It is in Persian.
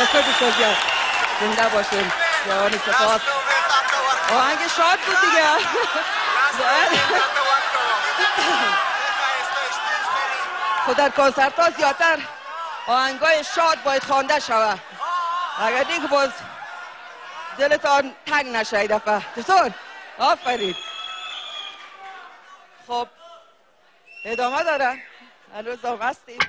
بسیار بسیار زیاد زنده باشین جوان سپاس. آهنگ شاد بود دیگه. خود در کنسرت ها زیادتر آهنگای شاد باید خوانده شود اگر دیگه باز دلتان تنگ نشه ای دفعه. چطور؟ آفرین. خب ادامه داره. هنوز هم هستیم.